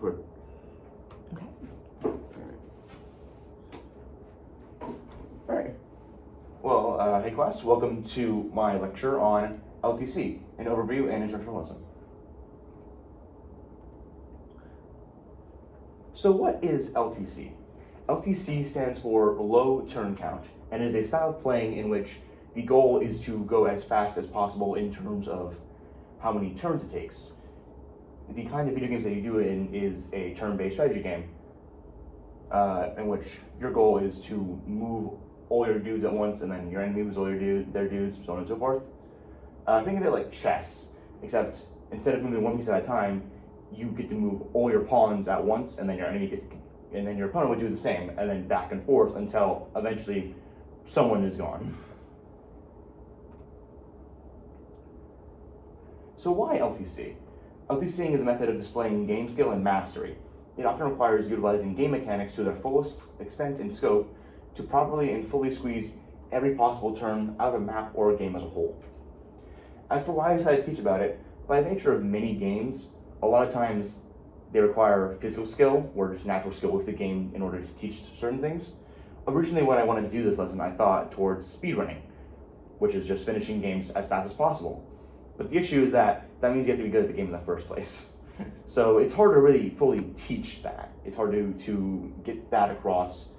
Good. Okay. All right. Well, hey class, welcome to my lecture on LTC, an overview and instructional lesson. So what is LTC? LTC stands for low turn count and is a style of playing in which the goal is to go as fast as possible in terms of how many turns it takes. The kind of video games that you do it in is a turn-based strategy game in which your goal is to move all your dudes at once and then your enemy moves all their dudes, so on and so forth. Think of it like chess, except instead of moving one piece at a time, you get to move all your pawns at once, and then your opponent would do the same, and then back and forth until eventually someone is gone. So why LTC? LTCing is a method of displaying game skill and mastery. It often requires utilizing game mechanics to their fullest extent and scope to properly and fully squeeze every possible turn out of a map or a game as a whole. As for why I decided to teach about it, by the nature of many games, a lot of times they require physical skill or just natural skill with the game in order to teach certain things. Originally, when I wanted to do this lesson, I thought towards speedrunning, which is just finishing games as fast as possible. But the issue is that means you have to be good at the game in the first place. So it's hard to really fully teach that. It's hard to get that across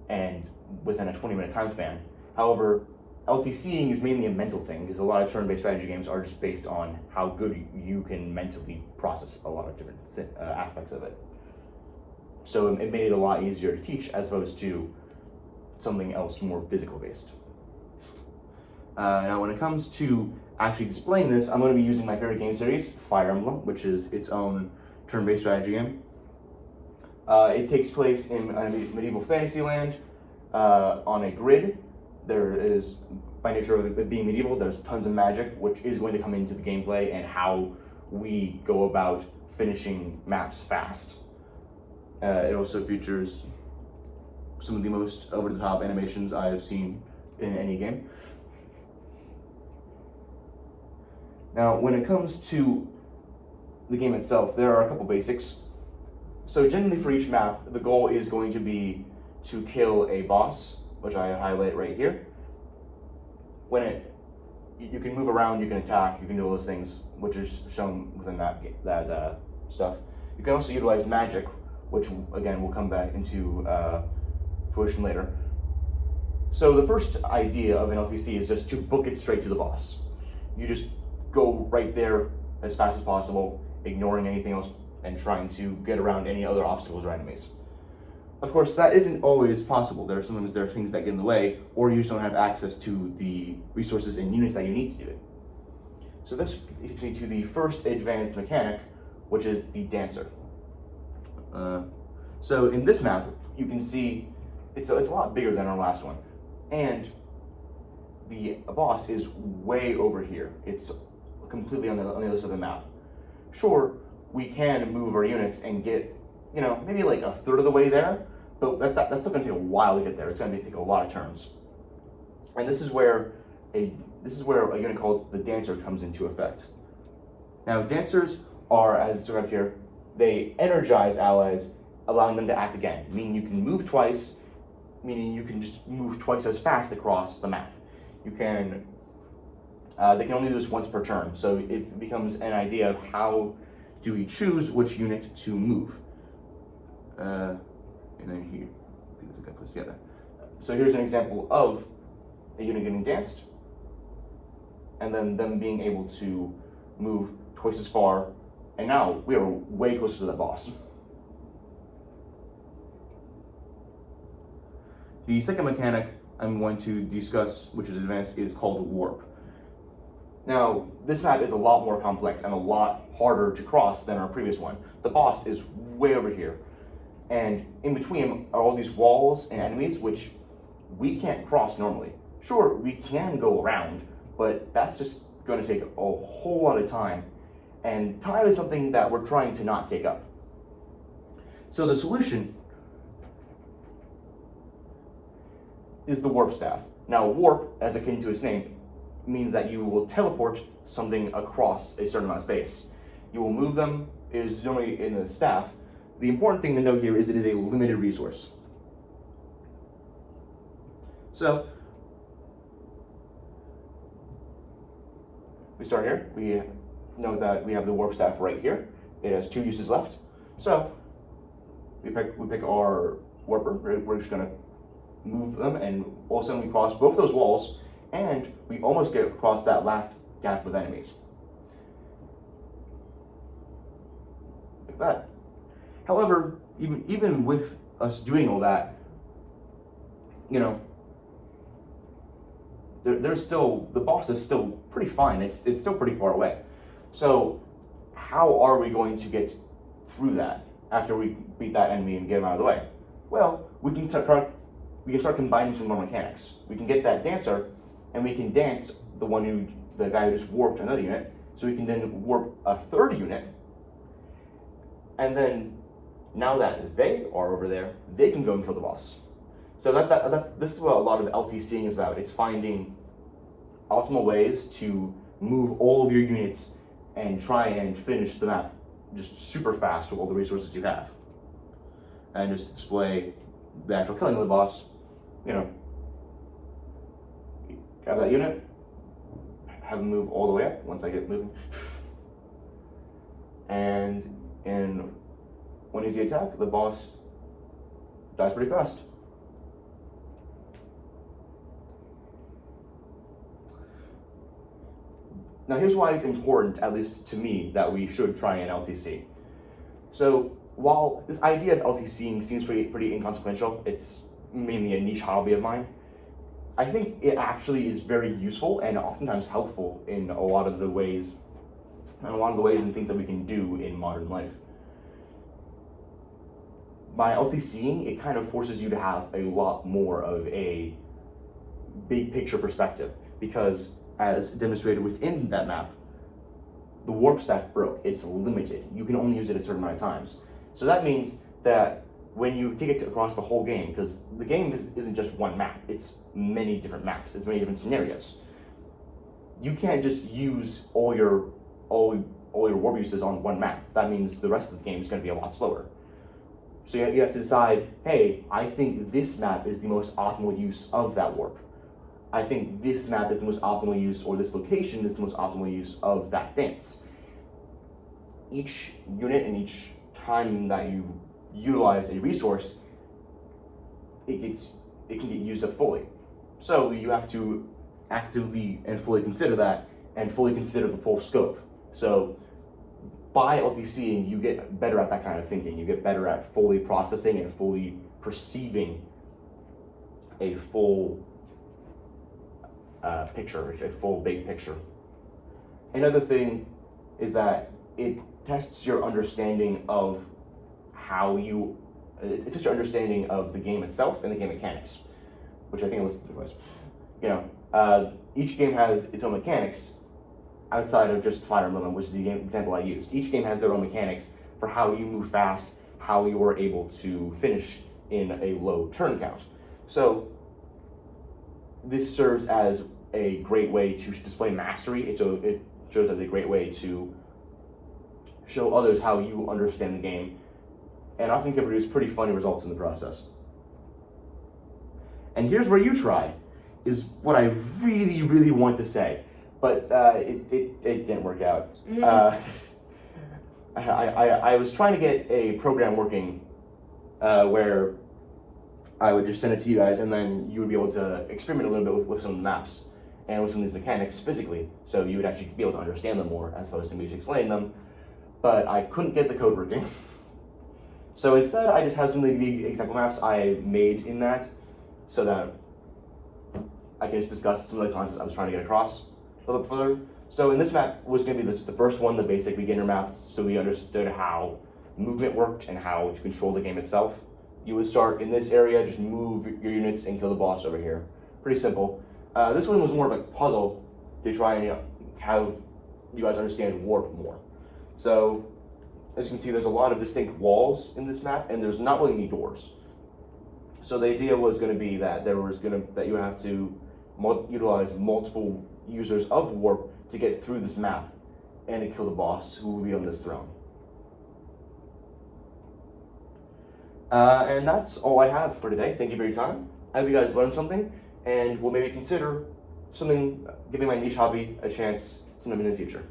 and within a 20-minute time span. However, LTCing is mainly a mental thing because a lot of turn-based strategy games are just based on how good you can mentally process a lot of different aspects of it. So it made it a lot easier to teach as opposed to something else more physical-based. Now, when it comes to actually displaying this, I'm going to be using my favorite game series, Fire Emblem, which is its own turn-based strategy game. It takes place in a medieval fantasy land on a grid. There is, by nature of it being medieval, there's tons of magic, which is going to come into the gameplay and how we go about finishing maps fast. It also features some of the most over-the-top animations I have seen in any game. Now, when it comes to the game itself, there are a couple basics. So generally for each map, the goal is going to be to kill a boss, which I highlight right here. You can move around, you can attack, you can do all those things, which is shown within that stuff. You can also utilize magic, which again will come back into fruition later. So the first idea of an LTC is just to book it straight to the boss. You just go right there as fast as possible, ignoring anything else and trying to get around any other obstacles or enemies. Of course, that isn't always possible. Sometimes there are things that get in the way, or you just don't have access to the resources and units that you need to do it. So this takes me to the first advanced mechanic, which is the dancer. So in this map, you can see it's a lot bigger than our last one, and the boss is way over here. It's completely on the other side of the map. Sure, we can move our units and get, maybe like a third of the way there, but that's still going to take a while to get there. It's going to take a lot of turns. And this is where a unit called the Dancer comes into effect. Now, Dancers are, as described here, they energize allies, allowing them to act again, meaning you can move twice, meaning you can just move twice as fast across the map. They can only do this once per turn, so it becomes an idea of how do we choose which unit to move. And then here, I think that's a good place together. So here's an example of a unit getting danced, and then them being able to move twice as far, and now we are way closer to the boss. The second mechanic I'm going to discuss, which is advanced, is called warp. Now, this map is a lot more complex and a lot harder to cross than our previous one. The boss is way over here, and in between are all these walls and enemies, which we can't cross normally. Sure, we can go around, but that's just going to take a whole lot of time, and time is something that we're trying to not take up. So the solution is the warp staff. Now, warp, as akin to its name, means that you will teleport something across a certain amount of space. You will move them is normally in the staff, the important thing to know here is it is a limited resource. So we start here. We know that we have the warp staff right here. It has 2 uses left. So we pick our warper. We're just gonna move them, and all of a sudden we cross both those walls, and we almost get across that last gap with enemies. Like that. However, even with us doing all that, you know, there's still, the boss is still pretty fine. It's still pretty far away. So how are we going to get through that after we beat that enemy and get him out of the way? Well, we can start combining some more mechanics. We can get that dancer, and we can dance the guy who just warped another unit, so we can then warp a 3rd unit. And then, now that they are over there, they can go and kill the boss. So this is what a lot of LTCing is about. It's finding optimal ways to move all of your units and try and finish the map just super fast with all the resources you have. And just display the actual killing of the boss. You know, grab that unit, have them move all the way up once I get moving. And in one easy attack, the boss dies pretty fast. Now here's why it's important, at least to me, that we should try an LTC. So while this idea of LTCing seems pretty inconsequential, it's mainly a niche hobby of mine, I think it actually is very useful and oftentimes helpful in a lot of the ways and things that we can do in modern life. By LTCing, it kind of forces you to have a lot more of a big picture perspective, because as demonstrated within that map, the warp staff broke. It's limited. You can only use it a certain amount of times. So that means that when you take it across the whole game, because the game isn't just one map, it's many different maps, it's many different scenarios. You can't just use all your warp uses on one map. That means the rest of the game is going to be a lot slower. So you have to decide, hey, I think this map is the most optimal use of that warp. I think this map is the most optimal use, or this location is the most optimal use of that dance. Each unit and each time that you utilize a resource, it can get used up fully. So you have to actively and fully consider that, and fully consider the full scope. So by LTCing, you get better at that kind of thinking. You get better at fully processing and fully perceiving a full picture, a full big picture. Another thing is that it tests your understanding of it tests your understanding of the game itself and the game mechanics, which I think I listed twice. You know, each game has its own mechanics outside of just Fire Emblem, which is the example I used. Each game has their own mechanics for how you move fast, how you are able to finish in a low turn count. So this serves as a great way to display mastery. It serves as a great way to show others how you understand the game, and often can produce pretty funny results in the process. And here's where you try, is what I really, really want to say, but it didn't work out. I was trying to get a program working where I would just send it to you guys, and then you would be able to experiment a little bit with some of the maps and with some of these mechanics physically, so you would actually be able to understand them more as opposed to me just explaining them. But I couldn't get the code working. So instead, I just have some of the example maps I made in that, so that I can just discuss some of the concepts I was trying to get across a little bit further. So in this map was going to be the first one, the basic beginner map, so we understood how movement worked and how to control the game itself. You would start in this area, just move your units and kill the boss over here. Pretty simple. This one was more of a puzzle to try and have you guys understand warp more. So as you can see, there's a lot of distinct walls in this map, and there's not really any doors. So the idea was going to be that that you would have to utilize multiple users of warp to get through this map and to kill the boss who will be on this throne. And that's all I have for today. Thank you for your time. I hope you guys learned something, and will maybe consider giving my niche hobby a chance sometime in the future.